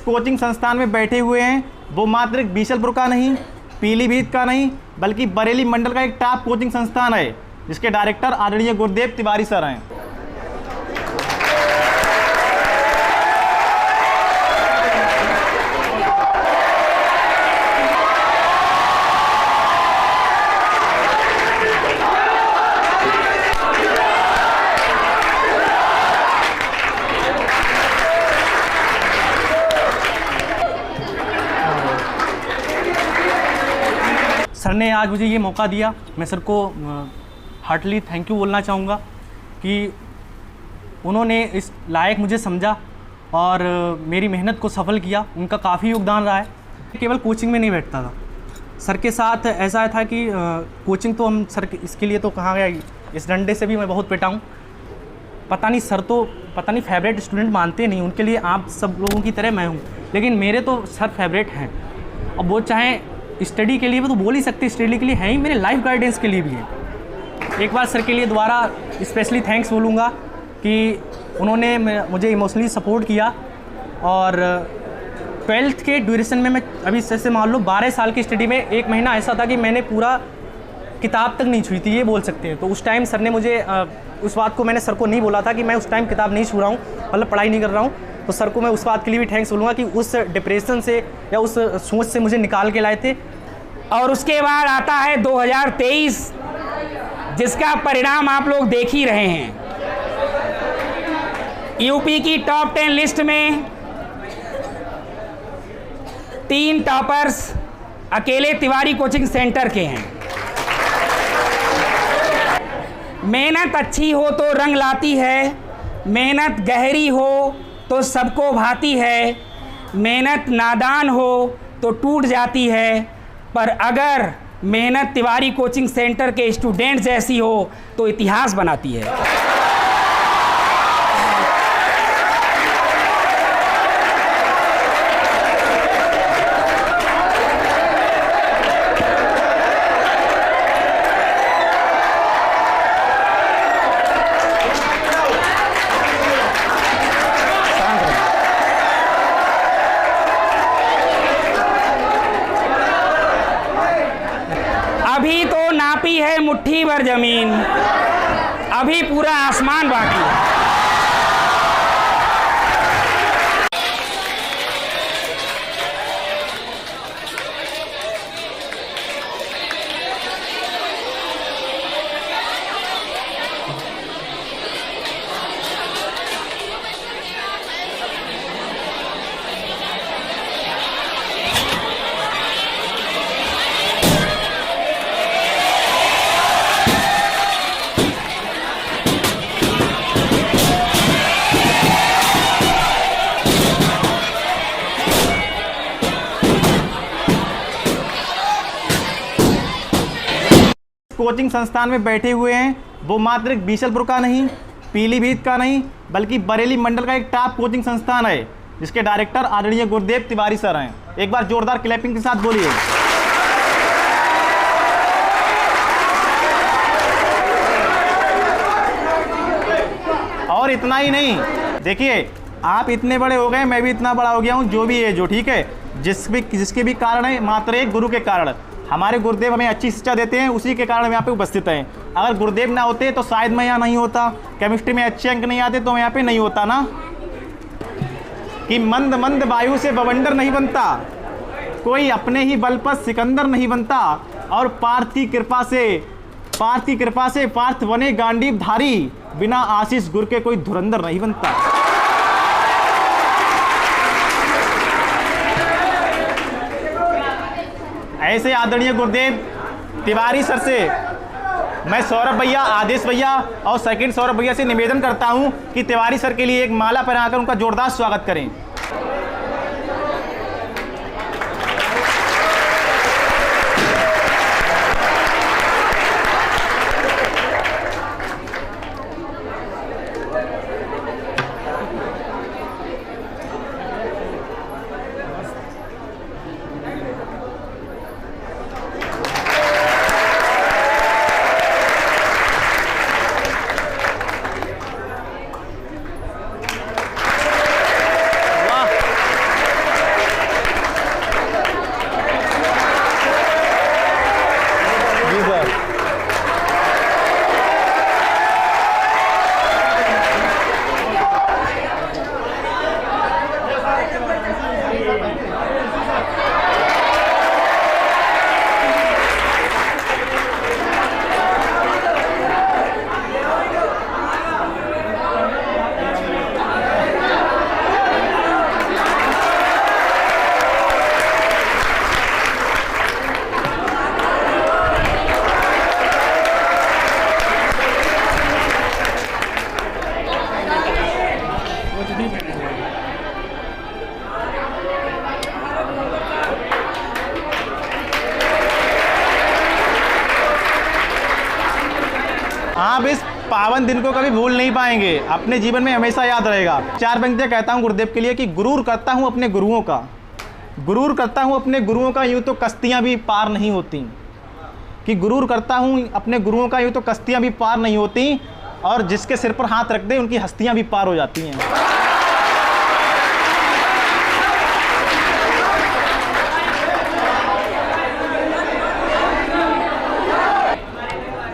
Coaching संस्थान में बैठे हुए हैं वो मात्र एक बीसलपुर का नहीं, पीलीभीत का नहीं, बल्कि बरेली मंडल का एक टॉप कोचिंग संस्थान है जिसके डायरेक्टर आदरणीय गुरुदेव तिवारी सर हैं। सर ने आज मुझे ये मौका दिया, मैं सर को हार्टली थैंक यू बोलना चाहूँगा कि उन्होंने इस लायक मुझे समझा और मेरी मेहनत को सफल किया। उनका काफ़ी योगदान रहा है। केवल कोचिंग में नहीं बैठता था, सर के साथ ऐसा था कि कोचिंग तो हम सर इसके लिए तो कहाँ गया, इस डंडे से भी मैं बहुत पिटा हूँ। पता नहीं सर तो पता नहीं फेवरेट स्टूडेंट मानते नहीं, उनके लिए आप सब लोगों की तरह मैं हूँ, लेकिन मेरे तो सर फेवरेट हैं। अब वो चाहे स्टडी के लिए भी तो बोल ही सकते, स्टडी के लिए है ही, मेरे लाइफ गाइडेंस के लिए भी है। एक बार सर के लिए दोबारा स्पेशली थैंक्स बोलूँगा कि उन्होंने मुझे इमोशनली सपोर्ट किया। और 12th के ड्यूरेशन में मैं अभी से मान लो 12 साल की स्टडी में एक महीना ऐसा था कि मैंने पूरा किताब तक नहीं छुई थी, ये बोल सकते हैं। तो उस टाइम सर ने मुझे उस बात को मैंने सर को नहीं बोला था कि मैं उस टाइम किताब नहीं छू रहा हूँ, मतलब पढ़ाई नहीं कर रहा हूँ। तो सर को मैं उस बात के लिए भी थैंक्स बोलूँगा कि उस डिप्रेशन से या उस सोच से मुझे निकाल के लाए थे। और उसके बाद आता है 2023, जिसका परिणाम आप लोग देख ही रहे हैं। यूपी की टॉप 10 लिस्ट में 3 टॉपर्स अकेले तिवारी कोचिंग सेंटर के हैं। मेहनत अच्छी हो तो रंग लाती है, मेहनत गहरी हो तो सबको भाती है, मेहनत नादान हो तो टूट जाती है, पर अगर मेहनत तिवारी कोचिंग सेंटर के स्टूडेंट जैसी हो तो इतिहास बनाती है। अभी तो नापी है मुट्ठी भर जमीन, अभी पूरा आसमान बाकी है। कोचिंग संस्थान में बैठे हुए हैं वो मात्र एक बीसलपुर का नहीं, पीलीभीत का नहीं, बल्कि बरेली मंडल का एक टॉप कोचिंग संस्थान है जिसके डायरेक्टर आदरणीय गुरुदेव तिवारी सर हैं। एक बार जोरदार क्लैपिंग के साथ बोलिए। और इतना ही नहीं, देखिए आप इतने बड़े हो गए, मैं भी इतना बड़ा हो गया हूँ, जो भी है जो ठीक है, जिसके भी कारण है मात्र एक गुरु के कारण। हमारे गुरुदेव हमें अच्छी शिक्षा देते हैं, उसी के कारण हम यहाँ पे उपस्थित हैं। अगर गुरुदेव ना होते तो शायद मैं यहाँ नहीं होता, केमिस्ट्री में अच्छे अंक नहीं आते तो मैं यहाँ पे नहीं होता ना। कि मंद मंद वायु से बवंडर नहीं बनता, कोई अपने ही बल पर सिकंदर नहीं बनता, और पार्थ की कृपा से पार्थ बने गांडीव धारी, बिना आशीष गुरु के कोई धुरंधर नहीं बनता। ऐसे आदरणीय गुरुदेव तिवारी सर से मैं सौरभ भैया, आदेश भैया और सेकंड सौरभ भैया से निवेदन करता हूं कि तिवारी सर के लिए एक माला पहनाकर उनका जोरदार स्वागत करें। आप इस पावन दिन को कभी भूल नहीं पाएंगे, अपने जीवन में हमेशा याद रहेगा। 4 पंक्तियाँ कहता हूँ गुरुदेव के लिए कि गुरूर करता हूँ अपने गुरुओं का, गुरूर करता हूँ अपने गुरुओं का, यूँ तो कश्तियाँ भी पार नहीं होती। कि गुरूर करता हूँ अपने गुरुओं का, यूँ तो कश्तियाँ भी पार नहीं होती, और जिसके सिर पर हाथ रख दे उनकी हस्तियाँ भी पार हो जाती हैं।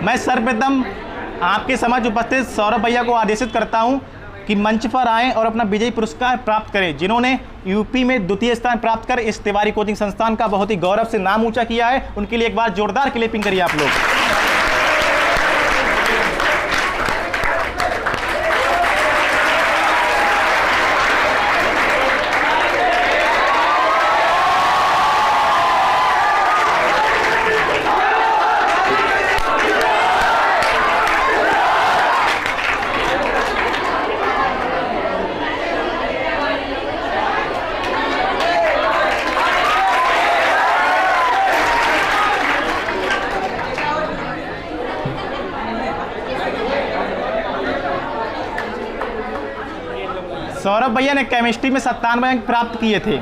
मैं सर्वप्रथम आपके समक्ष उपस्थित सौरभ भैया को आदेशित करता हूं कि मंच पर आएं और अपना विजयी पुरस्कार प्राप्त करें, जिन्होंने यूपी में द्वितीय स्थान प्राप्त कर इस तिवारी कोचिंग संस्थान का बहुत ही गौरव से नाम ऊंचा किया है। उनके लिए एक बार जोरदार क्लैपिंग करिए आप लोग। सौरभ भैया ने केमिस्ट्री में 97 अंक प्राप्त किए थे,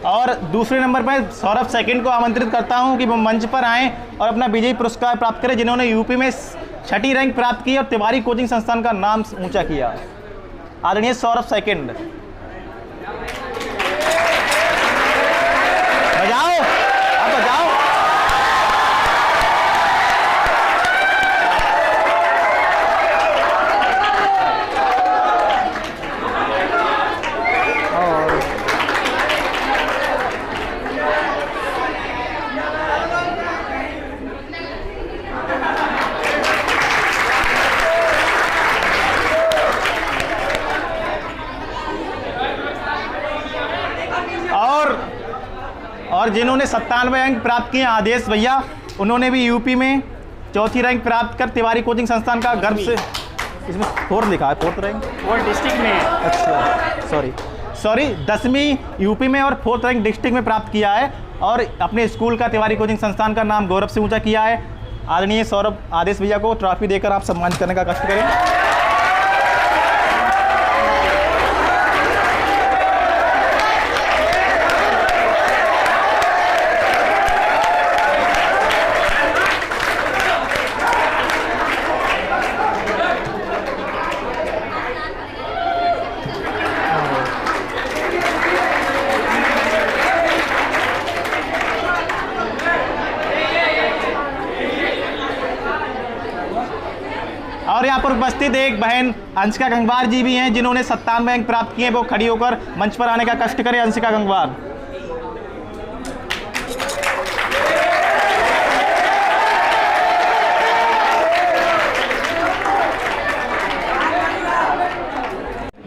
और दूसरे नंबर पर सौरभ सेकंड को आमंत्रित करता हूं कि वो मंच पर आएं और अपना विजयी पुरस्कार प्राप्त करें, जिन्होंने यूपी में 6ठी रैंक प्राप्त की और तिवारी कोचिंग संस्थान का नाम ऊंचा किया। आदरणीय सौरभ सेकंड, बजाओ आप बजाओ। और जिन्होंने 97 अंक प्राप्त किए आदेश भैया, उन्होंने भी यूपी में 4थी रैंक प्राप्त कर तिवारी कोचिंग संस्थान का गर्व से, इसमें 4th लिखा है, 4th रैंक 4 डिस्ट्रिक्ट में। अच्छा सॉरी 10वीं यूपी में और 4th रैंक डिस्ट्रिक्ट में प्राप्त किया है, और अपने स्कूल का तिवारी कोचिंग संस्थान का नाम गौरव से ऊंचा किया है। आदरणीय सौरभ आदेश भैया को ट्रॉफी देकर आप सम्मानित करने का कष्ट करें। और यहाँ पर उपस्थित एक बहन अंशिका गंगवार जी भी हैं, जिन्होंने 97 अंक प्राप्त किए हैं। वो खड़ी होकर मंच पर आने का कष्ट करें। अंशिका गंगवार,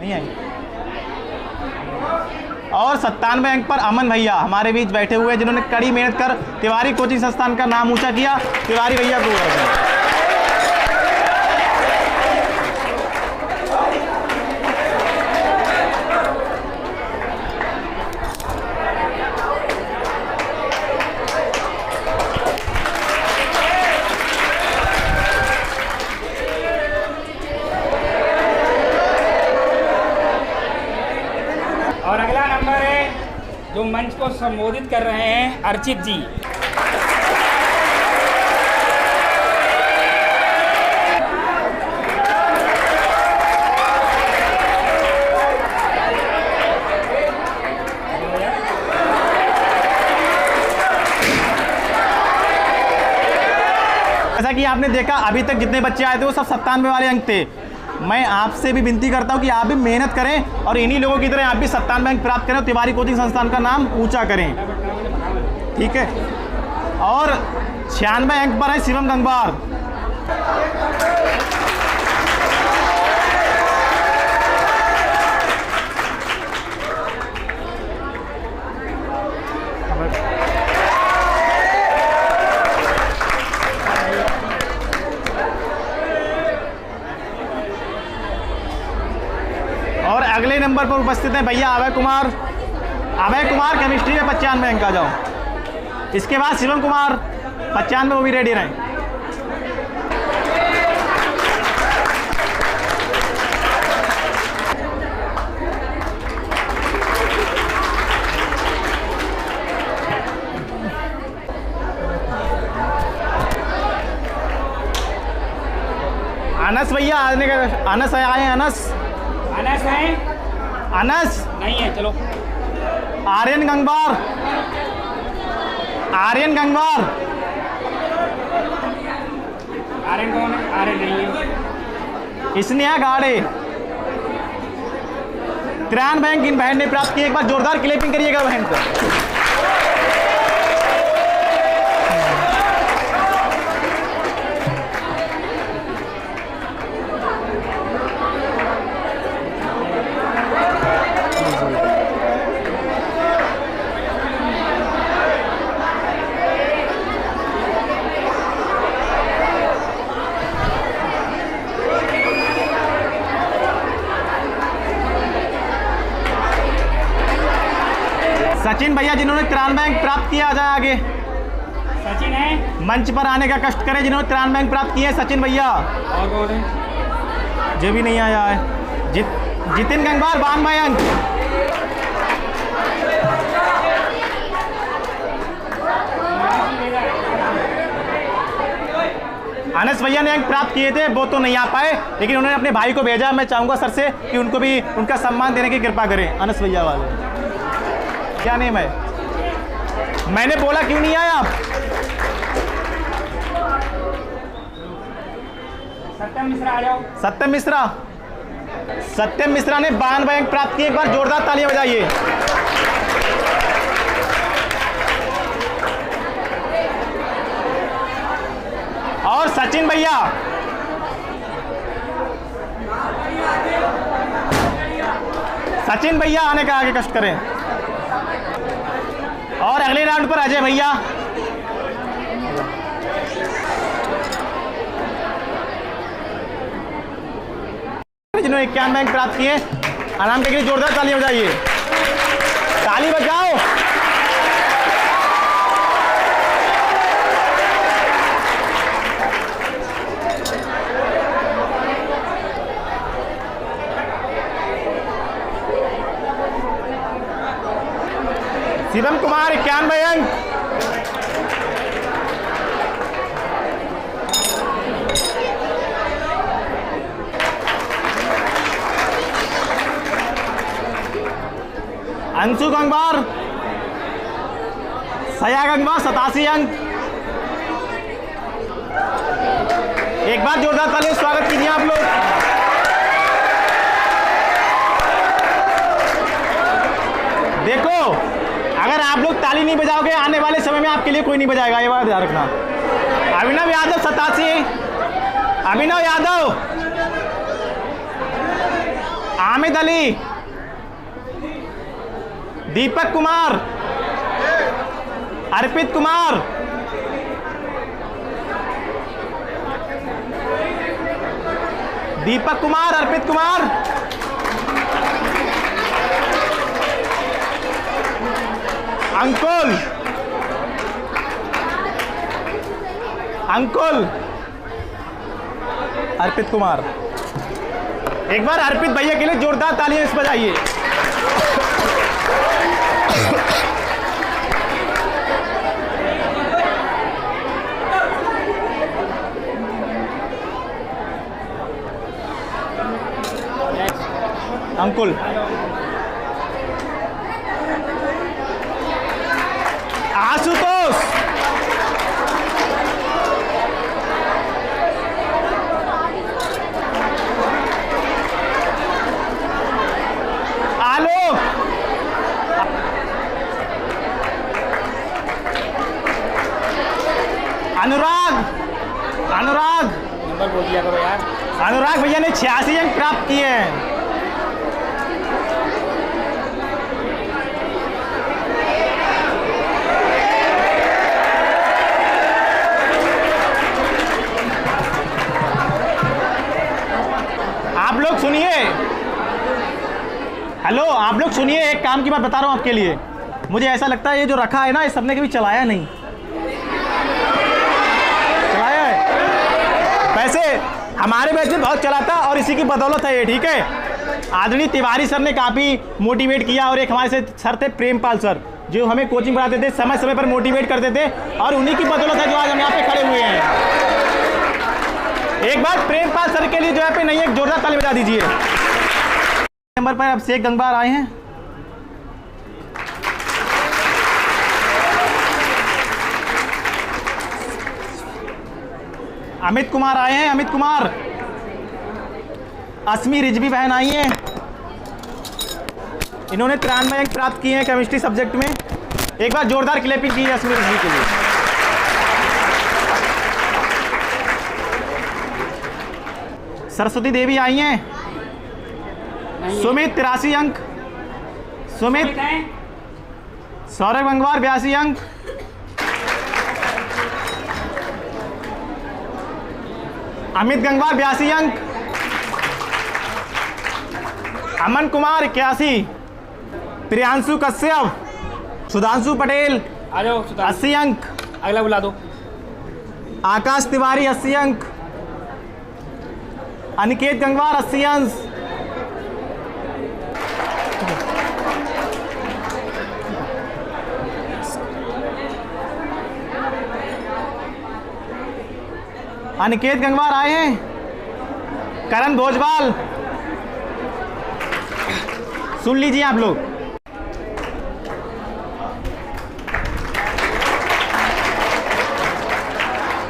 नहीं आई। और 97 अंक पर अमन भैया हमारे बीच बैठे हुए हैं, जिन्होंने कड़ी मेहनत कर तिवारी कोचिंग संस्थान का नाम ऊंचा किया। तिवारी भैया को और अगला नंबर है जो मंच को संबोधित कर रहे हैं अर्चित जी। जैसा कि आपने देखा अभी तक जितने बच्चे आए थे वो सब 97 वाले अंक थे। मैं आपसे भी विनती करता हूं कि आप भी मेहनत करें और इन्हीं लोगों की तरह आप भी 97 अंक प्राप्त करें और तिवारी कोचिंग संस्थान का नाम ऊंचा करें, ठीक है। और 96 अंक पर है शिवम गंगवार। और अगले नंबर पर उपस्थित हैं भैया अभय कुमार। अभय कुमार केमिस्ट्री में 95 अंक आ जाओ। इसके बाद शिवम कुमार 95, वो भी रेडी रहें। अनस भैया आने का, अनस आए हैं, अनस अनस है? अनस नहीं है, चलो। आर्यन गंगवार, आर्यन गंगवार, आर्यन कौन है? आर्यन नहीं है। स्नेहा गाड़े। त्राण बैंक इन बहन ने प्राप्त की। एक बार जोरदार क्लैपिंग करिएगा बहन को। सचिन भैया जिन्होंने त्राण बैंक प्राप्त किया, आ जाए आगे। सचिन है? मंच पर आने का कष्ट करें जिन्होंने त्राण बैंक प्राप्त किए हैं। सचिन भैया। और कौन है? जो भी नहीं आया है। जितिन गंगवार 92 अंक। अनस भैया ने अंक प्राप्त किए थे, वो तो नहीं आ पाए, लेकिन उन्होंने अपने भाई को भेजा। मैं चाहूंगा सर से कि उनको भी उनका सम्मान देने की कृपा करें। अनस भैया वाले क्या नेम है? मैंने बोला क्यों नहीं आए आप? सत्यम मिश्रा आ जाओ। सत्यम मिश्रा। सत्यम मिश्रा ने 92 अंक प्राप्त किए। एक बार जोरदार तालियां बजाइए। और सचिन भैया, सचिन भैया आने का आगे कष्ट करें। और अगले राउंड पर अजय भैया। जिन्होंने 91 अंक प्राप्त किए, आराम के लिए जोरदार ताली बजाइए। ताली बजाओ। शिवम कुमार 91 अंक। अंशु गंगवार, सया गंगवार 87 अंक। एक बार जोरदार तालियों से स्वागत कीजिए आप लोग। देखो, अगर आप लोग ताली नहीं बजाओगे, आने वाले समय में आपके लिए कोई नहीं बजाएगा, ये बात ध्यान रखना। अभिनव यादव 87, अभिनव यादव, आमिद अली, दीपक कुमार, अर्पित कुमार, दीपक कुमार, अर्पित कुमार, अंकुल, अंकुल, अर्पित कुमार। एक बार अर्पित भैया के लिए जोरदार तालियां इस बजाइए। अंकुल, आशुतोष, आलोक, अनुराग, अनुराग नंबर बोल दिया करो यार। अनुराग भैया ने 86 अंक प्राप्त किए हैं। आप लोग सुनिए, हेलो, आप लोग सुनिए, एक काम की बात बता रहा हूं आपके लिए। मुझे ऐसा लगता है ये जो रखा है ना, ये सबने कभी चलाया नहीं। चलाया है वैसे हमारे बैच में बहुत चलाता और इसी की बदौलत है ये, ठीक है। आदरणीय तिवारी सर ने काफ़ी मोटिवेट किया, और एक हमारे से सर थे प्रेमपाल सर, जो हमें कोचिंग पढ़ाते थे, समय समय पर मोटिवेट करते थे, और उन्हीं की बदौलत है जो आज हम यहाँ पे खड़े हुए हैं। एक बार प्रेमपाल सर के लिए जो है पे नहीं एक जोरदार ताली बजा दीजिए। नंबर पर अभिषेक गंगवार आए हैं। अमित कुमार आए हैं, अमित कुमार। अस्मी रिजवी बहन आई हैं, इन्होंने 93 अंक प्राप्त किए हैं केमिस्ट्री सब्जेक्ट में। एक बार जोरदार क्लैपिंग की है अस्मी रिजवी के लिए। सरस्वती देवी आई हैं। सुमित 83 अंक। सुमित। सौरभ गंगवार 82 अंक। अमित गंगवार 82 अंक। अमन कुमार 81। प्रियांशु कश्यप। सुधांशु पटेल आ जाओ 80 अंक। अगला बुला दो। आकाश तिवारी 80 अंक। अनिकेत गंगवार 80 अंक। अनिकेत गंगवार आए हैं। करण भोजवाल, सुन लीजिए आप लोग।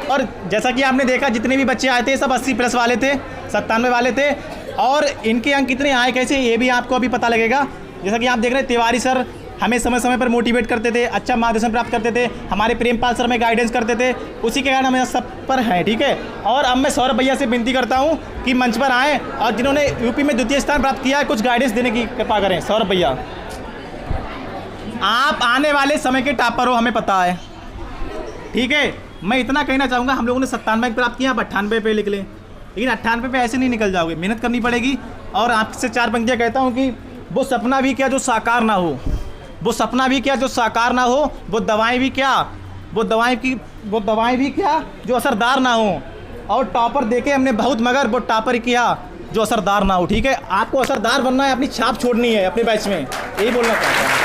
और जैसा कि आपने देखा जितने भी बच्चे आए थे सब 80 प्लस वाले थे, 97 वाले थे। और इनके अंक कितने आए कैसे ये भी आपको अभी पता लगेगा। जैसा कि आप देख रहे हैं तिवारी सर हमें समय समय पर मोटिवेट करते थे, अच्छा मार्गदर्शन प्राप्त करते थे। हमारे प्रेमपाल सर हमें गाइडेंस करते थे, उसी के कारण हम सब पर हैं, ठीक है। और अब मैं सौरभ भैया से विनती करता हूं कि मंच पर आएँ और जिन्होंने यूपी में द्वितीय स्थान प्राप्त किया है कुछ गाइडेंस देने की कृपा करें। सौरभ भैया, आप आने वाले समय के टॉपर हो, हमें पता है, ठीक है। मैं इतना कहना चाहूँगा, हम लोगों ने 97 अंक प्राप्त किया, आप 98 पे लिख लें, लेकिन 98 पे ऐसे नहीं निकल जाओगे, मेहनत करनी पड़ेगी। और आपसे 4 पंक्तियाँ कहता हूँ कि वो सपना भी क्या जो साकार ना हो, वो सपना भी क्या जो साकार ना हो, वो दवाएं भी क्या, वो दवाएं भी क्या जो असरदार ना हो। और टॉपर देखे हमने बहुत, मगर वो टॉपर किया जो असरदार ना हो, ठीक है। आपको असरदार बनना है, अपनी छाप छोड़नी है अपने बैच में, यही बोलना चाहता हूँ।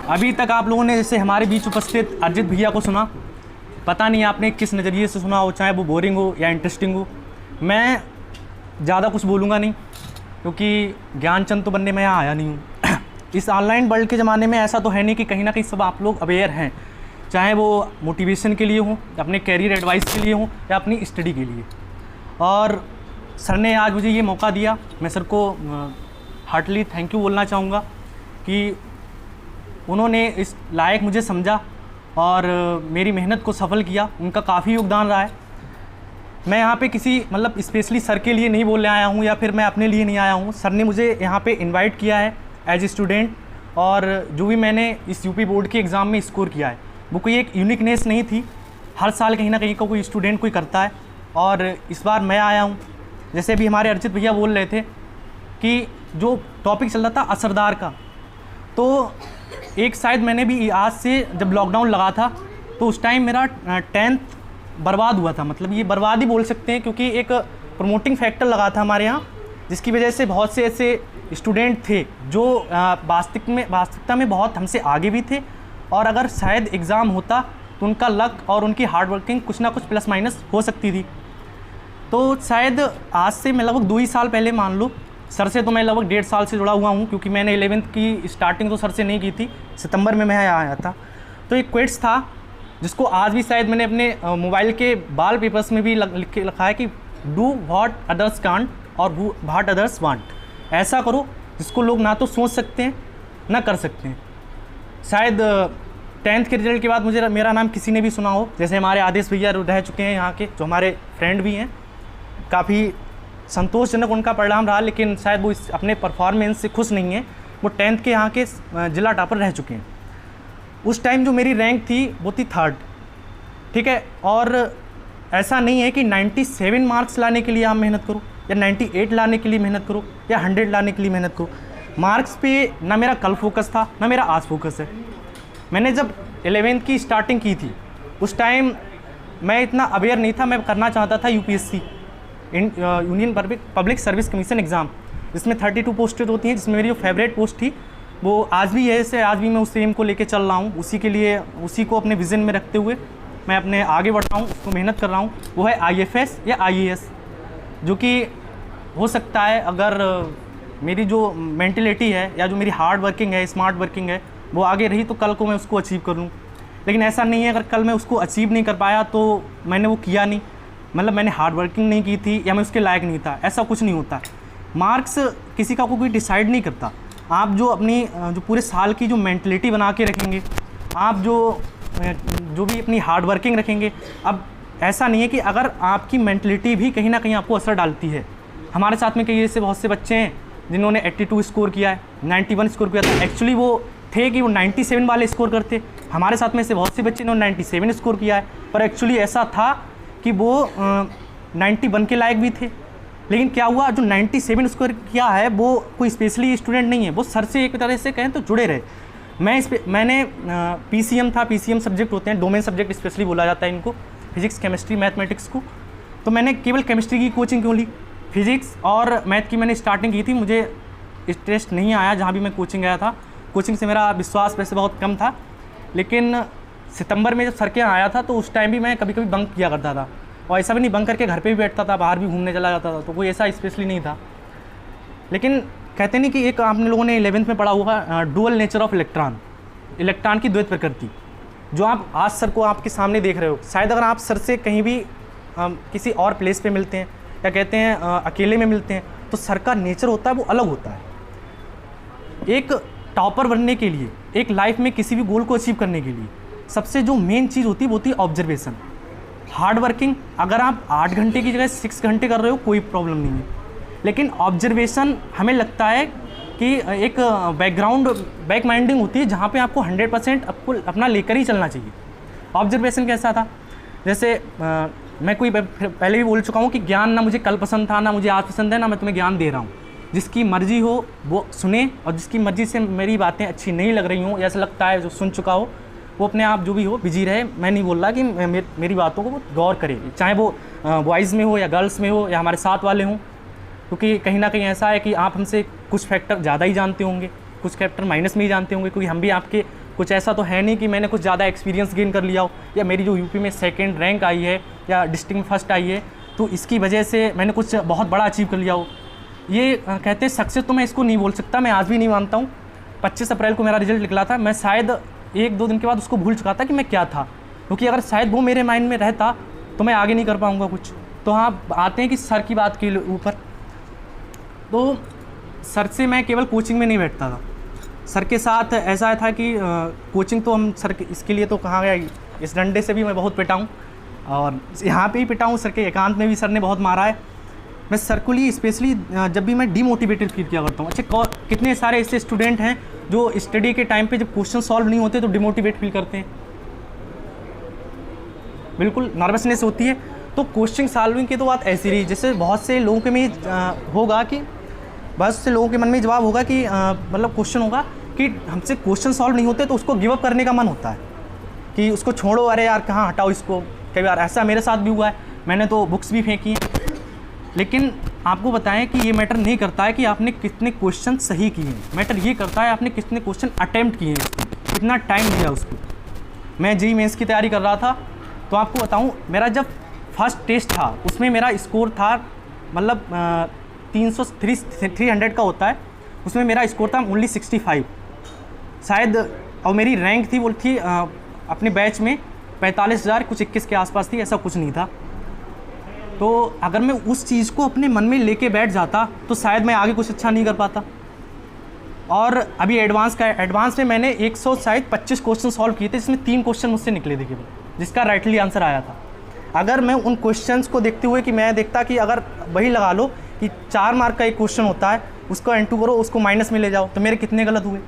अभी तक आप लोगों ने जैसे हमारे बीच उपस्थित अर्जित भैया को सुना, पता नहीं आपने किस नज़रिए से सुना हो, चाहे वो बोरिंग हो या इंटरेस्टिंग हो। मैं ज़्यादा कुछ बोलूँगा नहीं, क्योंकि ज्ञानचंद तो बनने में यहाँ आया नहीं हूँ। इस ऑनलाइन वर्ल्ड के ज़माने में ऐसा तो है नहीं कि कहीं ना कहीं सब आप लोग अवेयर हैं, चाहे वो मोटिवेशन के लिए हो, अपने कैरियर एडवाइस के लिए हो, या अपनी स्टडी के लिए। और सर ने आज मुझे ये मौका दिया, मैं सर को हार्टली थैंक यू बोलना चाहूँगा कि उन्होंने इस लायक मुझे समझा और मेरी मेहनत को सफल किया। उनका काफ़ी योगदान रहा है। मैं यहाँ पे किसी मतलब स्पेशली सर के लिए नहीं बोलने आया हूँ या फिर मैं अपने लिए नहीं आया हूँ। सर ने मुझे यहाँ पे इनवाइट किया है एज ए स्टूडेंट, और जो भी मैंने इस यूपी बोर्ड के एग्ज़ाम में स्कोर किया है वो कोई एक यूनिकनेस नहीं थी। हर साल कहीं ना कहीं का कोई स्टूडेंट कोई करता है, और इस बार मैं आया हूँ। जैसे अभी हमारे अर्जित भैया बोल रहे थे कि जो टॉपिक चल रहा था असरदार का, तो एक शायद मैंने भी आज से जब लॉकडाउन लगा था तो उस टाइम मेरा 10th बर्बाद हुआ था। मतलब ये बर्बाद ही बोल सकते हैं, क्योंकि एक प्रमोटिंग फैक्टर लगा था हमारे यहाँ, जिसकी वजह से बहुत से ऐसे स्टूडेंट थे जो वास्तविकता में बहुत हमसे आगे भी थे, और अगर शायद एग्ज़ाम होता तो उनका लक और उनकी हार्ड वर्किंग कुछ ना कुछ प्लस माइनस हो सकती थी। तो शायद आज से मैं लगभग 2 ही साल पहले मान लो, सर से तो मैं लगभग 1.5 साल से जुड़ा हुआ हूँ, क्योंकि मैंने 11th की स्टार्टिंग तो सर से नहीं की थी, सितंबर में मैं यहाँ आया था। तो एक क्विट्स था जिसको आज भी शायद मैंने अपने मोबाइल के बाल पेपर्स में भी लिख के रखा है कि डू व्हाट अदर्स कांट और व्हाट अदर्स वांट। ऐसा करो जिसको लोग ना तो सोच सकते हैं ना कर सकते हैं। शायद 10th के रिजल्ट के बाद मुझे मेरा नाम किसी ने भी सुना हो, जैसे हमारे आदेश भैया रह चुके हैं यहाँ के, जो हमारे फ्रेंड भी हैं। काफ़ी संतोषजनक उनका परिणाम रहा, लेकिन शायद वो अपने परफॉर्मेंस से खुश नहीं हैं। वो 10th के यहाँ के जिला टॉपर रह चुके हैं। उस टाइम जो मेरी रैंक थी वो थी 3rd, ठीक है। और ऐसा नहीं है कि 97 मार्क्स लाने के लिए आप मेहनत करो, या 98 लाने के लिए मेहनत करो, या 100 लाने के लिए मेहनत करो। मार्क्स पे ना मेरा कल फोकस था ना मेरा आज फोकस है। मैंने जब 11th की स्टार्टिंग की थी उस टाइम मैं इतना अवेयर नहीं था। मैं करना चाहता था UPSC, union public service commission exam, जिसमें 32 पोस्टें होती हैं, जिसमें मेरी जो फेवरेट पोस्ट थी वो आज भी है। आज भी मैं उस एम को लेके चल रहा हूँ, उसी के लिए, उसी को अपने विज़न में रखते हुए मैं अपने आगे बढ़ रहा हूँ, उसको मेहनत कर रहा हूँ, वो है IFS या IAS, जो कि हो सकता है अगर मेरी जो मेंटलिटी है या जो मेरी हार्ड वर्किंग है, स्मार्ट वर्किंग है, वो आगे रही तो कल को मैं उसको अचीव कर लूँ। लेकिन ऐसा नहीं है, अगर कल मैं उसको अचीव नहीं कर पाया तो मैंने वो किया नहीं, मतलब मैंने हार्ड वर्किंग नहीं की थी या मैं उसके लायक नहीं था, ऐसा कुछ नहीं होता। मार्क्स किसी का कोई डिसाइड नहीं करता। आप जो अपनी जो पूरे साल की जो मेंटलिटी बना के रखेंगे, आप जो भी अपनी हार्ड वर्किंग रखेंगे, अब ऐसा नहीं है कि अगर आपकी मेंटलिटी भी कहीं ना कहीं आपको असर डालती है। हमारे साथ में कई ऐसे बहुत से बच्चे हैं जिन्होंने 82 स्कोर किया है, 91 स्कोर किया था, एक्चुअली वो थे कि वो 97 वाले स्कोर करते। हमारे साथ में ऐसे बहुत से बच्चे जिन्होंने 97 स्कोर किया है, पर एक्चुअली ऐसा था कि वो 91 के लायक भी थे। लेकिन क्या हुआ, जो 97 स्कोर किया है वो कोई स्पेशली स्टूडेंट नहीं है, वो सर से एक तरह से कहें तो जुड़े रहे। मैंने PCM था, PCM सब्जेक्ट होते हैं, डोमेन सब्जेक्ट स्पेशली बोला जाता है इनको, फिजिक्स, केमिस्ट्री, मैथमेटिक्स को। तो मैंने केवल केमिस्ट्री की कोचिंग क्यों ली, फिजिक्स और मैथ की मैंने स्टार्टिंग की थी, मुझे इंटरेस्ट नहीं आया जहाँ भी मैं कोचिंग गया था। कोचिंग से मेरा विश्वास वैसे बहुत कम था, लेकिन सितंबर में जब सर के यहाँ आया था तो उस टाइम भी मैं कभी कभी बंक किया करता था, और ऐसा भी नहीं बंक करके घर पे भी बैठता था, बाहर भी घूमने चला जाता था, तो कोई ऐसा स्पेशली नहीं था। लेकिन कहते नहीं कि एक आपने लोगों ने 11th में पढ़ा हुआ dual nature of electron, electron की द्वैत प्रकृति, जो आप आज सर को आपके सामने देख रहे हो। शायद अगर आप सर से कहीं भी किसी और प्लेस पे मिलते हैं या कहते हैं अकेले में मिलते हैं, तो सर का नेचर होता है वो अलग होता है। एक टॉपर बनने के लिए, एक लाइफ में किसी भी गोल को अचीव करने के लिए सबसे जो मेन चीज़ होती है वो होती है ऑब्जर्वेशन, हार्ड वर्किंग। अगर आप 8 घंटे की जगह 6 घंटे कर रहे हो कोई प्रॉब्लम नहीं है, लेकिन ऑब्जर्वेशन हमें लगता है कि एक बैक माइंडिंग होती है जहाँ पे आपको 100% आपको अपना लेकर ही चलना चाहिए। ऑब्जर्वेशन कैसा था, जैसे मैं कोई पहले भी बोल चुका हूँ कि ज्ञान ना मुझे कल पसंद था, ना मुझे आज पसंद है, ना मैं तुम्हें ज्ञान दे रहा हूँ। जिसकी मर्जी हो वो सुने, और जिसकी मर्जी से मेरी बातें अच्छी नहीं लग रही हों, ऐसा लगता है जो सुन चुका हो, वो अपने आप जो भी हो बिजी रहे। मैं नहीं बोल रहा कि मेरी बातों को वो गौर करे, चाहे वो बॉयज़ में हो या गर्ल्स में हो या हमारे साथ वाले हों, क्योंकि कहीं ना कहीं ऐसा है कि आप हमसे कुछ फैक्टर ज़्यादा ही जानते होंगे, कुछ फैक्टर माइनस में ही जानते होंगे, क्योंकि हम भी आपके कुछ ऐसा तो है नहीं कि मैंने कुछ ज़्यादा एक्सपीरियंस गेन कर लिया हो, या मेरी जो यूपी में 2nd रैंक आई है या डिस्ट्रिक्ट में 1st आई है तो इसकी वजह से मैंने कुछ बहुत बड़ा अचीव कर लिया हो। ये कहते हैं सक्सेस, तो मैं इसको नहीं बोल सकता, मैं आज भी नहीं मानता हूँ। 25 अप्रैल को मेरा रिजल्ट निकला था, मैं शायद 1-2 दिन के बाद उसको भूल चुका था कि मैं क्या था, क्योंकि अगर शायद वो मेरे माइंड में रहता तो मैं आगे नहीं कर पाऊँगा कुछ। तो हाँ, आते हैं कि सर की बात के ऊपर, तो सर से मैं केवल कोचिंग में नहीं बैठता था, सर के साथ ऐसा था कि कोचिंग तो हम सर के इसके लिए तो कहाँ गया, इस डंडे से भी मैं बहुत पिटा हूँ और यहाँ पे ही पिटा हूँ, सर के एकांत में भी सर ने बहुत मारा है। मैं सर को लिए स्पेशली जब भी मैं डीमोटिवेटेड फील किया करता हूँ। अच्छा, कितने सारे ऐसे स्टूडेंट हैं जो स्टडी के टाइम पे जब क्वेश्चन सॉल्व नहीं होते तो डिमोटिवेट फील करते हैं, बिल्कुल नर्वसनेस होती है। तो क्वेश्चन सॉल्विंग की तो बात ऐसी रही, जैसे बहुत से लोगों के में होगा कि बहुत से लोगों के मन में जवाब होगा कि मतलब क्वेश्चन होगा कि हमसे क्वेश्चन सॉल्व नहीं होते तो उसको गिव अप करने का मन होता है कि उसको छोड़ो, अरे यार कहाँ हटाओ इसको। कई बार ऐसा मेरे साथ भी हुआ है, मैंने तो बुक्स भी फेंकी हैं। लेकिन आपको बताएं कि ये मैटर नहीं करता है कि आपने कितने क्वेश्चन सही किए हैं, मैटर ये करता है आपने कितने क्वेश्चन अटैम्प्ट किए हैं, कितना टाइम दिया उसको। मैं जेईई मेंस की तैयारी कर रहा था, तो आपको बताऊं मेरा जब फर्स्ट टेस्ट था उसमें मेरा स्कोर था मतलब 300 का होता है, उसमें मेरा स्कोर था ओनली 65 शायद, और मेरी रैंक थी वो थी अपने बैच में 45,000 कुछ 21 के आसपास थी, ऐसा कुछ नहीं था। तो अगर मैं उस चीज़ को अपने मन में लेके बैठ जाता तो शायद मैं आगे कुछ अच्छा नहीं कर पाता। और अभी एडवांस में मैंने 125 क्वेश्चन सॉल्व किए थे, जिसमें 3 क्वेश्चन मुझसे निकले थे केवल, जिसका राइटली आंसर आया था। अगर मैं उन क्वेश्चंस को देखते हुए कि मैं देखता कि अगर वही लगा लो कि 4 मार्क का एक क्वेश्चन होता है, उसको इंटू करो, उसको माइनस में ले जाओ, तो मेरे कितने गलत हुए।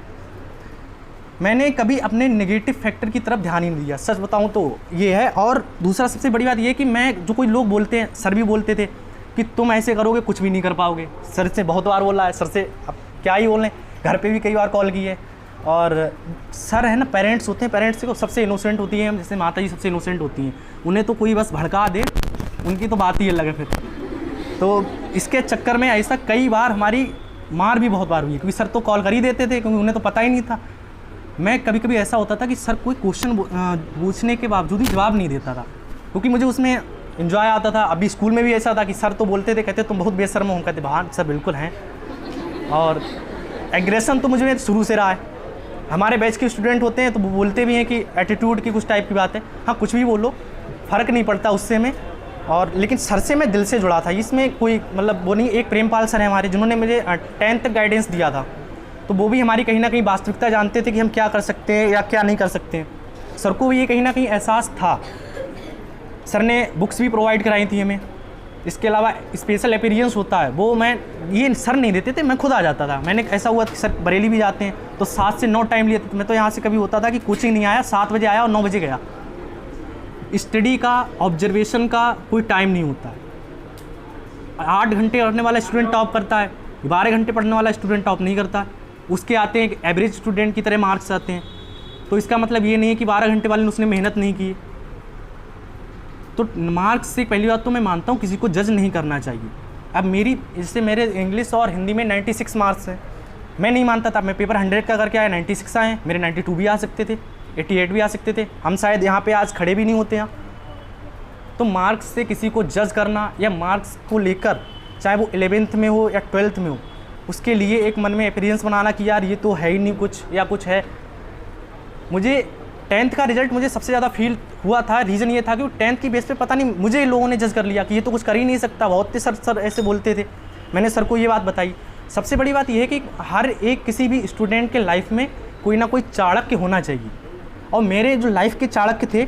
मैंने कभी अपने नेगेटिव फैक्टर की तरफ ध्यान ही नहीं दिया, सच बताऊं तो ये है। और दूसरा सबसे बड़ी बात ये है कि मैं जो कोई लोग बोलते हैं, सर भी बोलते थे कि तुम ऐसे करोगे कुछ भी नहीं कर पाओगे। सर से बहुत बार बोला है, सर से अब क्या ही बोलें, घर पे भी कई बार कॉल की है। और सर है ना, पेरेंट्स होते हैं, पेरेंट्स को सबसे इनोसेंट होती है, जैसे माता जी सबसे इनोसेंट होती हैं, उन्हें तो कोई बस भड़का दे, उनकी तो बात ही अलग है फिर। तो इसके चक्कर में ऐसा कई बार हमारी मार भी बहुत बार हुई है, क्योंकि सर तो कॉल कर ही देते थे, क्योंकि उन्हें तो पता ही नहीं था। मैं कभी कभी ऐसा होता था कि सर कोई क्वेश्चन पूछने के बावजूद ही जवाब नहीं देता था, क्योंकि मुझे उसमें इन्जॉय आता था। अभी स्कूल में भी ऐसा था कि सर तो बोलते थे, कहते तुम बहुत बेशर्म हो, हम कहते हाँ सर बिल्कुल हैं। और एग्रेशन तो मुझे शुरू से रहा है। हमारे बैच के स्टूडेंट होते हैं तो वो बोलते भी हैं कि एटीट्यूड की कुछ टाइप की बात है, हाँ कुछ भी बोलो, फ़र्क नहीं पड़ता उससे में। और लेकिन सर से मैं दिल से जुड़ा था, इसमें कोई मतलब वो नहीं। एक प्रेमपाल सर हैं हमारे, जिन्होंने मुझे 10th तक गाइडेंस दिया था, तो वो भी हमारी कहीं ना कहीं वास्तविकता जानते थे कि हम क्या कर सकते हैं या क्या नहीं कर सकते हैं। सर को भी ये कहीं ना कहीं एहसास था। सर ने बुक्स भी प्रोवाइड कराई थी हमें। इसके अलावा स्पेशल अपीयरेंस होता है, वो मैं ये सर नहीं देते थे, मैं खुद आ जाता था। मैंने ऐसा हुआ कि सर बरेली भी जाते हैं तो 7 से 9 टाइम लिए थे। मैं तो यहाँ से कभी होता था कि कोचिंग नहीं आया, 7 बजे आया और 9 बजे गया। स्टडी का, ऑब्जर्वेशन का कोई टाइम नहीं होता है। 8 घंटे पढ़ने वाला स्टूडेंट टॉप करता है, 12 घंटे पढ़ने वाला स्टूडेंट टॉप नहीं करता। उसके आते हैं एक एवरेज स्टूडेंट की तरह मार्क्स आते हैं। तो इसका मतलब ये नहीं है कि 12 घंटे वाले ने उसने मेहनत नहीं की। तो मार्क्स से पहली बात तो मैं मानता हूँ किसी को जज नहीं करना चाहिए। अब मेरी जैसे मेरे इंग्लिश और हिंदी में 96 मार्क्स हैं, मैं नहीं मानता था। मैं पेपर 100 का करके आया, 96 आए, मेरे 92 भी आ सकते थे, 88 भी आ सकते थे। हम शायद यहाँ पे आज खड़े भी नहीं होते हैं। तो मार्क्स से किसी को जज करना या मार्क्स को लेकर, चाहे वो 11th में हो या 12th में हो, उसके लिए एक मन में एक्सपीरियंस बनाना कि यार ये तो है ही नहीं कुछ या कुछ है। मुझे 10th का रिजल्ट मुझे सबसे ज़्यादा फील हुआ था, रीज़न ये था कि 10th की बेस पे पता नहीं मुझे लोगों ने जज कर लिया कि ये तो कुछ कर ही नहीं सकता। बहुत से सर ऐसे बोलते थे। मैंने सर को ये बात बताई। सबसे बड़ी बात यह है कि हर एक किसी भी स्टूडेंट के लाइफ में कोई ना कोई चाणक्य होना चाहिए, और मेरे जो लाइफ के चाणक्य थे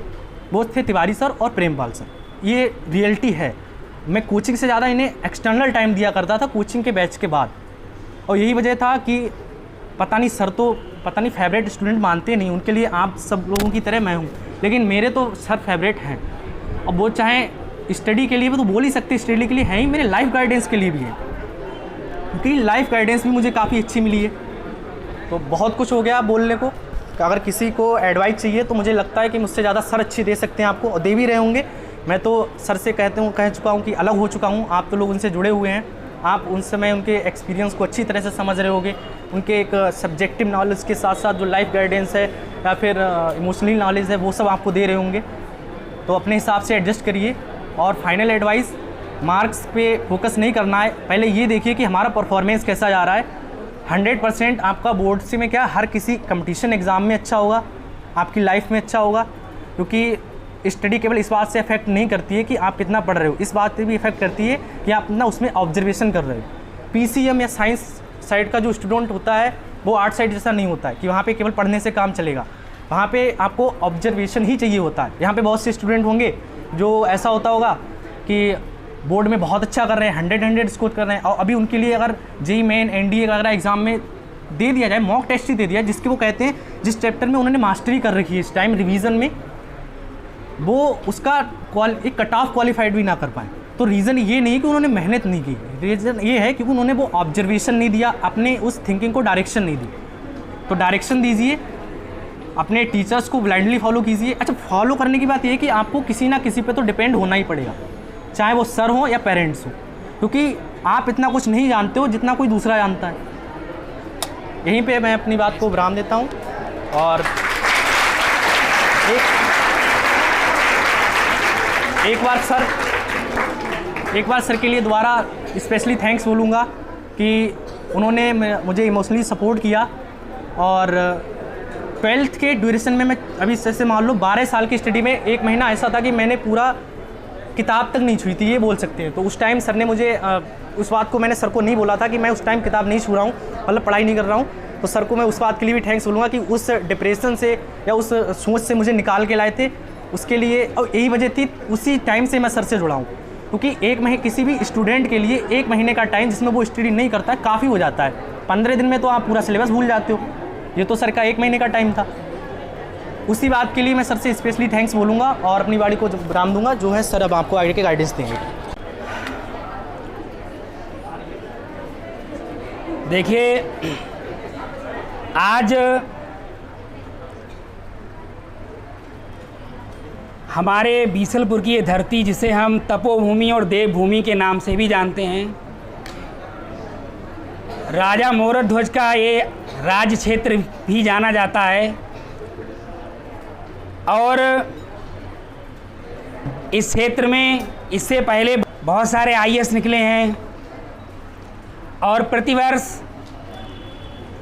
वो थे तिवारी सर और प्रेमपाल सर। ये रियलिटी है। मैं कोचिंग से ज़्यादा इन्हें एक्सटर्नल टाइम दिया करता था कोचिंग के बैच के बाद, और यही वजह था कि पता नहीं सर तो पता नहीं फेवरेट स्टूडेंट मानते नहीं, उनके लिए आप सब लोगों की तरह मैं हूँ, लेकिन मेरे तो सर फेवरेट हैं। और वो चाहे स्टडी के लिए भी तो बोल ही सकते, स्टडी के लिए है ही, मेरे लाइफ गाइडेंस के लिए भी है, क्योंकि लाइफ गाइडेंस भी मुझे काफ़ी अच्छी मिली है। तो बहुत कुछ हो गया बोलने को। अगर किसी को एडवाइस चाहिए तो मुझे लगता है कि मुझसे ज़्यादा सर अच्छी दे सकते हैं आपको, और दे भी रहे होंगे। मैं तो सर से कह चुका हूँ कि अलग हो चुका हूँ। आप तो लोग उनसे जुड़े हुए हैं, आप उन समय उनके एक्सपीरियंस को अच्छी तरह से समझ रहे होगे। उनके एक सब्जेक्टिव नॉलेज के साथ साथ जो लाइफ गाइडेंस है या फिर इमोशनल नॉलेज है वो सब आपको दे रहे होंगे। तो अपने हिसाब से एडजस्ट करिए। और फाइनल एडवाइस, मार्क्स पे फोकस नहीं करना है, पहले ये देखिए कि हमारा परफॉर्मेंस कैसा जा रहा है। 100% आपका बोर्ड से में क्या हर किसी कंपटीशन एग्ज़ाम में अच्छा होगा, आपकी लाइफ में अच्छा होगा, क्योंकि स्टडी केवल इस बात से इफेक्ट नहीं करती है कि आप कितना पढ़ रहे हो, इस बात से भी इफेक्ट करती है कि आप अपना उसमें ऑब्जर्वेशन कर रहे हो। पीसीएम या साइंस साइड का जो स्टूडेंट होता है वो आर्ट साइड जैसा नहीं होता है कि वहाँ पे केवल पढ़ने से काम चलेगा। वहाँ पे आपको ऑब्जर्वेशन ही चाहिए होता है। यहाँ पे बहुत से स्टूडेंट होंगे जो ऐसा होता होगा कि बोर्ड में बहुत अच्छा कर रहे हैं, 100 स्कोर कर रहे हैं, और अभी उनके लिए अगर जेईई मेन एनडीए वगैरह एग्ज़ाम में दे दिया जाए, मॉक टेस्ट ही दे दिया जिसके वो कहते हैं जिस चैप्टर में उन्होंने मास्टरी कर रखी है इस टाइम रिवीजन में, वो उसका एक कट ऑफ क्वालिफाइड भी ना कर पाए। तो रीज़न ये नहीं कि उन्होंने मेहनत नहीं की, रीज़न ये है कि उन्होंने वो ऑब्जर्वेशन नहीं दिया, अपने उस थिंकिंग को डायरेक्शन नहीं दी। तो डायरेक्शन दीजिए, अपने टीचर्स को ब्लाइंडली फॉलो कीजिए। अच्छा, फॉलो करने की बात ये है कि आपको किसी ना किसी पे तो डिपेंड होना ही पड़ेगा, चाहे वो सर हो या पेरेंट्स हो, क्योंकि आप इतना कुछ नहीं जानते हो जितना कोई दूसरा जानता है। यहीं पे मैं अपनी बात को विराम देता हूँ। और एक बार सर के लिए दोबारा स्पेशली थैंक्स बोलूँगा कि उन्होंने मुझे इमोशनली सपोर्ट किया। और 12th के ड्यूरेशन में मैं अभी से मान लो 12 साल की स्टडी में 1 महीना ऐसा था कि मैंने पूरा किताब तक नहीं छुई थी, ये बोल सकते हैं। तो उस टाइम सर ने मुझे उस बात को मैंने सर को नहीं बोला था कि मैं उस टाइम किताब नहीं छू रहा हूँ, मतलब पढ़ाई नहीं कर रहा हूँ। तो सर को मैं उस बात के लिए भी थैंक्स बोलूँगा कि उस डिप्रेशन से या उस सोच से मुझे निकाल के लाए थे, उसके लिए। और यही वजह थी उसी टाइम से मैं सर से जुड़ा हूँ, क्योंकि 1 महीने किसी भी स्टूडेंट के लिए 1 महीने का टाइम जिसमें वो स्टडी नहीं करता है काफ़ी हो जाता है। 15 दिन में तो आप पूरा सिलेबस भूल जाते हो, ये तो सर का 1 महीने का टाइम था। उसी बात के लिए मैं सर से स्पेशली थैंक्स बोलूँगा और अपनी बाड़ी को विराम दूंगा। जो है सर अब आपको आगे के गाइडेंस देंगे। देखिए, आज हमारे बीसलपुर की ये धरती, जिसे हम तपोभूमि और देवभूमि के नाम से भी जानते हैं, राजा मोरध्वज का ये राज्य क्षेत्र भी जाना जाता है। और इस क्षेत्र में इससे पहले बहुत सारे आईएएस निकले हैं और प्रतिवर्ष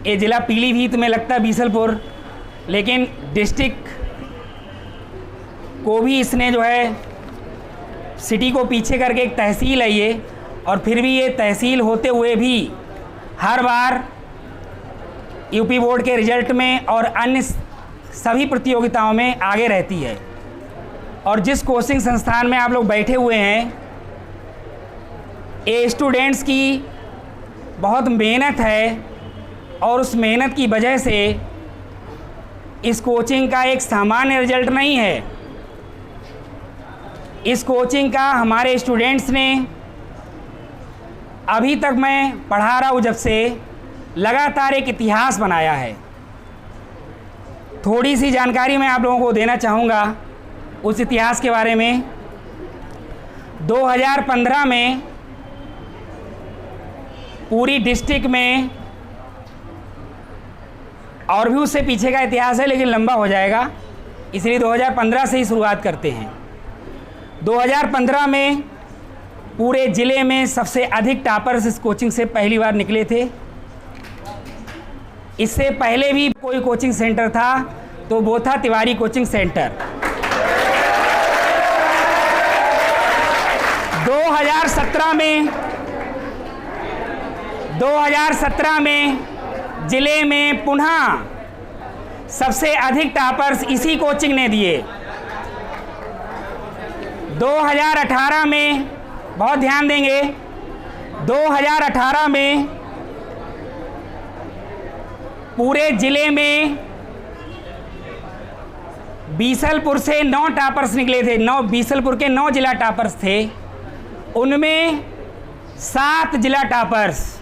ये ज़िला पीलीभीत में लगता है बीसलपुर, लेकिन डिस्ट्रिक्ट को भी इसने जो है सिटी को पीछे करके एक तहसील है ये, और फिर भी ये तहसील होते हुए भी हर बार यूपी बोर्ड के रिजल्ट में और अन्य सभी प्रतियोगिताओं में आगे रहती है। और जिस कोचिंग संस्थान में आप लोग बैठे हुए हैं, ये स्टूडेंट्स की बहुत मेहनत है और उस मेहनत की वजह से इस कोचिंग का एक सामान्य रिजल्ट नहीं है। इस कोचिंग का हमारे स्टूडेंट्स ने अभी तक मैं पढ़ा रहा हूँ जब से, लगातार एक इतिहास बनाया है। थोड़ी सी जानकारी मैं आप लोगों को देना चाहूँगा उस इतिहास के बारे में। 2015 में पूरी डिस्ट्रिक्ट में, और भी उससे पीछे का इतिहास है लेकिन लंबा हो जाएगा, इसलिए 2015 से ही शुरुआत करते हैं। 2015 में पूरे ज़िले में सबसे अधिक टॉपर्स इस कोचिंग से पहली बार निकले थे। इससे पहले भी कोई कोचिंग सेंटर था तो वो था तिवारी कोचिंग सेंटर। 2017 में ज़िले में पुनः सबसे अधिक टॉपर्स इसी कोचिंग ने दिए। 2018 में, बहुत ध्यान देंगे, 2018 में पूरे ज़िले में बीसलपुर से 9 टॉपर्स निकले थे। 9 बीसलपुर के 9 जिला टॉपर्स थे, उनमें 7 जिला टॉपर्स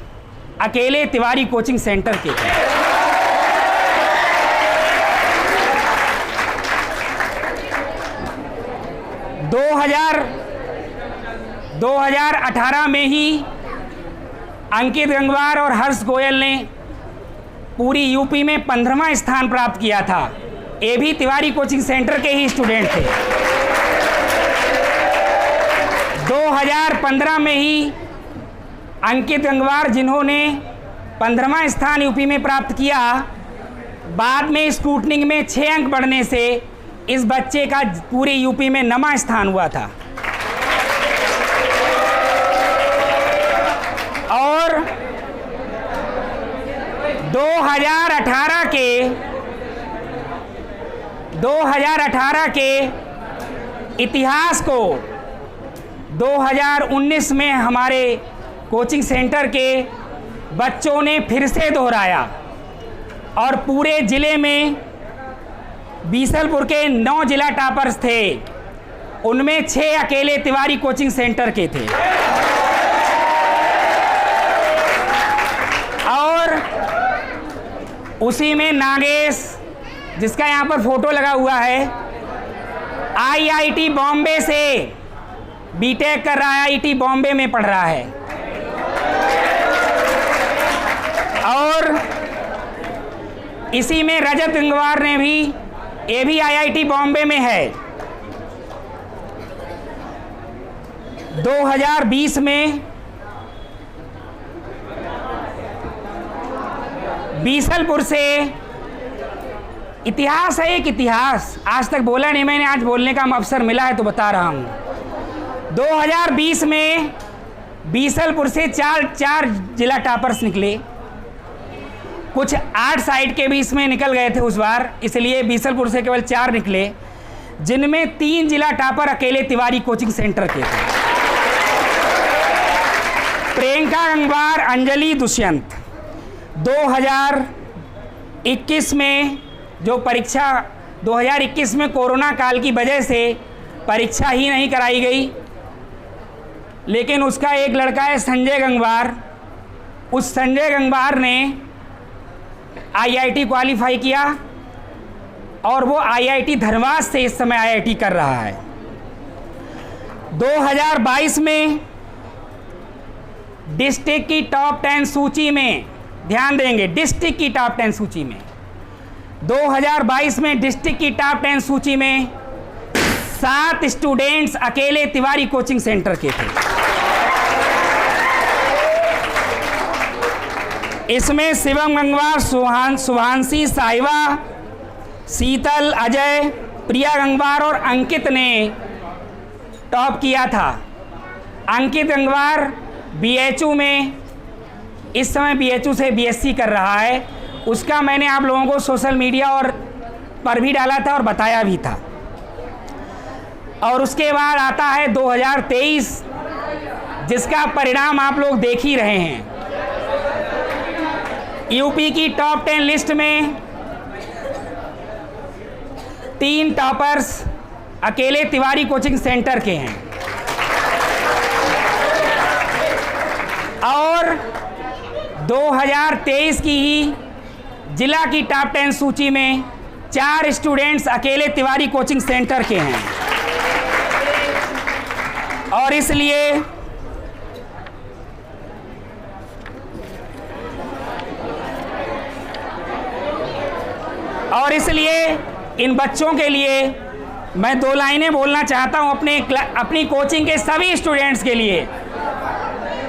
अकेले तिवारी कोचिंग सेंटर के थे। दो हजार 2018 में ही अंकित गंगवार और हर्ष गोयल ने पूरी यूपी में 15वां स्थान प्राप्त किया था। ये भी तिवारी कोचिंग सेंटर के ही स्टूडेंट थे। 2015 में ही अंकित गंगवार, जिन्होंने 15वां स्थान यूपी में प्राप्त किया, बाद में स्क्रूटनिंग में 6 अंक बढ़ने से इस बच्चे का पूरे यूपी में 9वां स्थान हुआ था। और 2018 के इतिहास को 2019 में हमारे कोचिंग सेंटर के बच्चों ने फिर से दोहराया और पूरे ज़िले में बीसलपुर के 9 जिला टॉपर्स थे, उनमें 6 अकेले तिवारी कोचिंग सेंटर के थे। और उसी में नागेश, जिसका यहाँ पर फोटो लगा हुआ है, आईआईटी बॉम्बे से बीटेक कर रहा है, आईआईटी बॉम्बे में पढ़ रहा है। और इसी में रजत गंगवार ने भी, ये भी आईआईटी बॉम्बे में है। 2020 में बीसलपुर से, इतिहास है एक इतिहास, आज तक बोला नहीं मैंने, आज बोलने का अवसर मिला है तो बता रहा हूँ। 2020 में बीसलपुर से चार जिला टॉपर्स निकले। कुछ 8 साइड के भी इसमें निकल गए थे उस बार, इसलिए बीसलपुर से केवल 4 निकले, जिनमें 3 जिला टॉपर अकेले तिवारी कोचिंग सेंटर के थे। प्रियंका गंगवार, अंजलि दुष्यंत। 2021 में जो परीक्षा, 2021 में कोरोना काल की वजह से परीक्षा ही नहीं कराई गई, लेकिन उसका एक लड़का है संजय गंगवार, उस संजय गंगवार ने आईआईटी क्वालिफाई किया और वो आईआईटी धनबाद से इस समय आईआईटी कर रहा है। 2022 में डिस्ट्रिक्ट की टॉप 10 सूची में ध्यान देंगे डिस्ट्रिक्ट की टॉप 10 सूची में, 2022 में डिस्ट्रिक्ट की टॉप 10 सूची में 7 स्टूडेंट्स अकेले तिवारी कोचिंग सेंटर के थे। इसमें शिवम गंगवार, सुहांशी, साहिबा, शीतल, अजय, प्रिया गंगवार और अंकित ने टॉप किया था। अंकित गंगवार BHU में इस समय BHU से BSc कर रहा है। उसका मैंने आप लोगों को सोशल मीडिया और पर भी डाला था और बताया भी था। और उसके बाद आता है 2023, जिसका परिणाम आप लोग देख ही रहे हैं। यूपी की टॉप 10 लिस्ट में 3 टॉपर्स अकेले तिवारी कोचिंग सेंटर के हैं और 2023 की ही जिला की टॉप 10 सूची में 4 स्टूडेंट्स अकेले तिवारी कोचिंग सेंटर के हैं। और इसलिए इन बच्चों के लिए मैं 2 लाइनें बोलना चाहता हूं अपनी कोचिंग के सभी स्टूडेंट्स के लिए।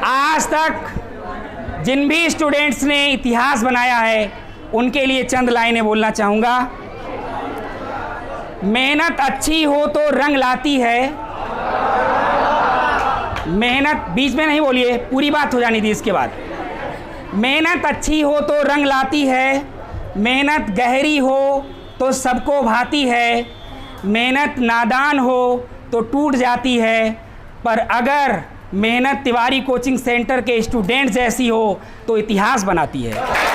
आज तक जिन भी स्टूडेंट्स ने इतिहास बनाया है उनके लिए चंद लाइनें बोलना चाहूँगा। मेहनत अच्छी हो तो रंग लाती है। मेहनत बीच में नहीं बोलिए, पूरी बात हो जानी थी इसके बाद। मेहनत अच्छी हो तो रंग लाती है, मेहनत गहरी हो तो सबको भाती है, मेहनत नादान हो तो टूट जाती है, पर अगर मेहनत तिवारी कोचिंग सेंटर के स्टूडेंट जैसी हो तो इतिहास बनाती है।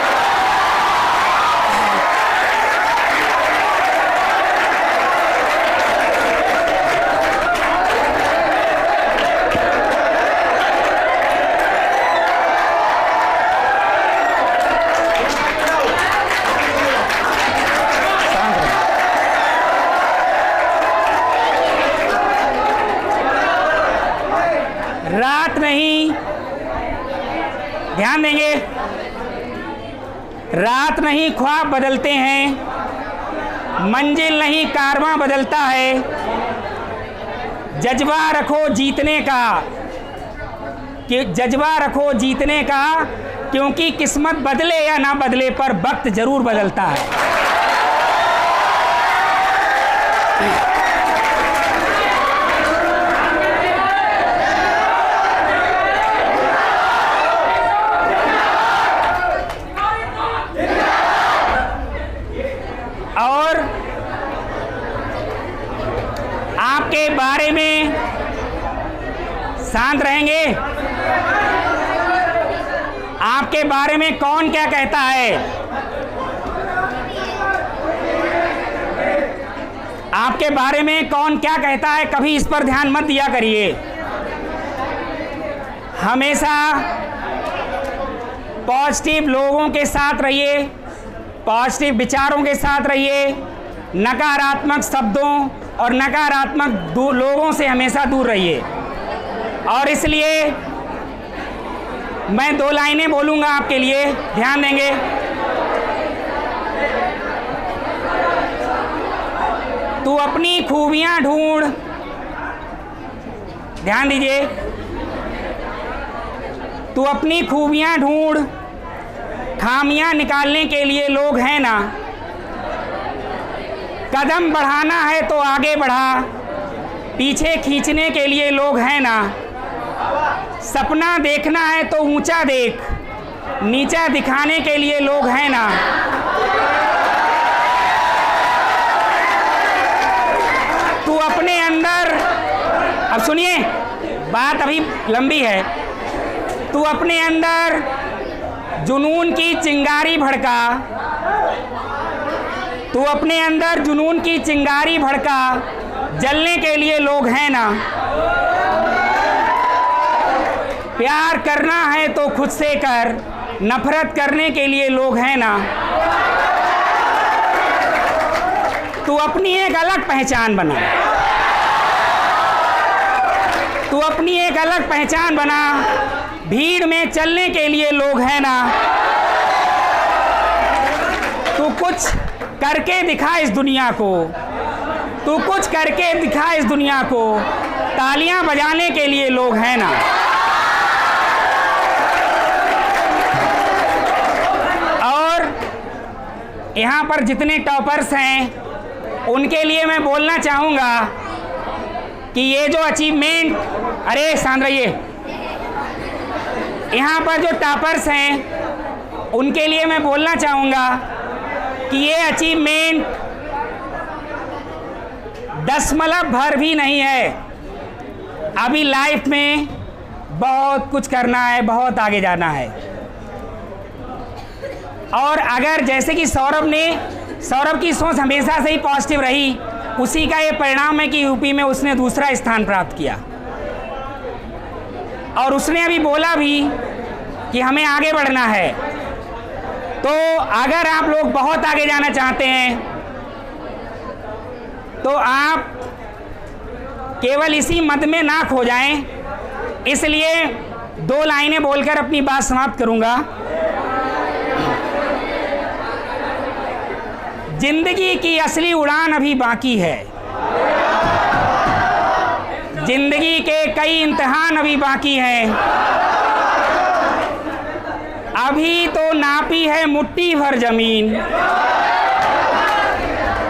रात नहीं, ध्यान देंगे, रात नहीं ख्वाब बदलते हैं, मंजिल नहीं कारवां बदलता है। जज्बा रखो जीतने का, कि जज्बा रखो जीतने का, क्योंकि किस्मत बदले या ना बदले पर वक्त जरूर बदलता है। और आपके बारे में शांत रहेंगे। आपके बारे में कौन क्या कहता है, आपके बारे में कौन क्या कहता है, कभी इस पर ध्यान मत दिया करिए। हमेशा पॉजिटिव लोगों के साथ रहिए, पॉजिटिव विचारों के साथ रहिए, नकारात्मक शब्दों और नकारात्मक लोगों से हमेशा दूर रहिए। और इसलिए मैं 2 लाइनें बोलूँगा आपके लिए, ध्यान देंगे। तू अपनी खूबियाँ ढूंढ, ध्यान दीजिए, तू अपनी खूबियाँ ढूंढ, खामियां निकालने के लिए लोग हैं ना। कदम बढ़ाना है तो आगे बढ़ा, पीछे खींचने के लिए लोग हैं ना। सपना देखना है तो ऊंचा देख, नीचा दिखाने के लिए लोग हैं ना। तू अपने अंदर, अब सुनिए बात अभी लंबी है, तू अपने अंदर जुनून की चिंगारी भड़का, तू अपने अंदर जुनून की चिंगारी भड़का, जलने के लिए लोग हैं ना। प्यार करना है तो खुद से कर, नफरत करने के लिए लोग हैं ना। तू अपनी एक अलग पहचान बना, तू अपनी एक अलग पहचान बना, भीड़ में चलने के लिए लोग हैं ना। कुछ करके दिखा इस दुनिया को, तू कुछ करके दिखा इस दुनिया को, तालियां बजाने के लिए लोग हैं ना। और यहाँ पर जितने टॉपर्स हैं उनके लिए मैं बोलना चाहूँगा कि ये जो अचीवमेंट, अरे सांद्रा, ये यहाँ पर जो टॉपर्स हैं उनके लिए मैं बोलना चाहूँगा कि ये अचीवमेंट दशमलव भर भी नहीं है। अभी लाइफ में बहुत कुछ करना है, बहुत आगे जाना है। और अगर जैसे कि सौरभ की सोच हमेशा से ही पॉजिटिव रही, उसी का ये परिणाम है कि यूपी में उसने दूसरा स्थान प्राप्त किया। और उसने अभी बोला भी कि हमें आगे बढ़ना है। तो अगर आप लोग बहुत आगे जाना चाहते हैं तो आप केवल इसी मद में ना खो जाएं। इसलिए 2 लाइनें बोलकर अपनी बात समाप्त करूंगा। जिंदगी की असली उड़ान अभी बाकी है, जिंदगी के कई इम्तिहान अभी बाकी हैं। अभी तो नापी है मुट्ठी भर जमीन,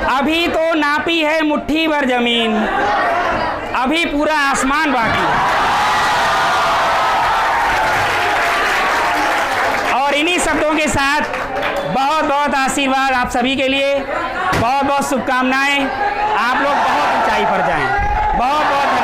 अभी तो नापी है मुट्ठी भर जमीन, अभी पूरा आसमान बाकी है। और इन्हीं शब्दों के साथ बहुत बहुत आशीर्वाद आप सभी के लिए, बहुत बहुत शुभकामनाएं। आप लोग बहुत ऊंचाई पर जाएं। बहुत बहुत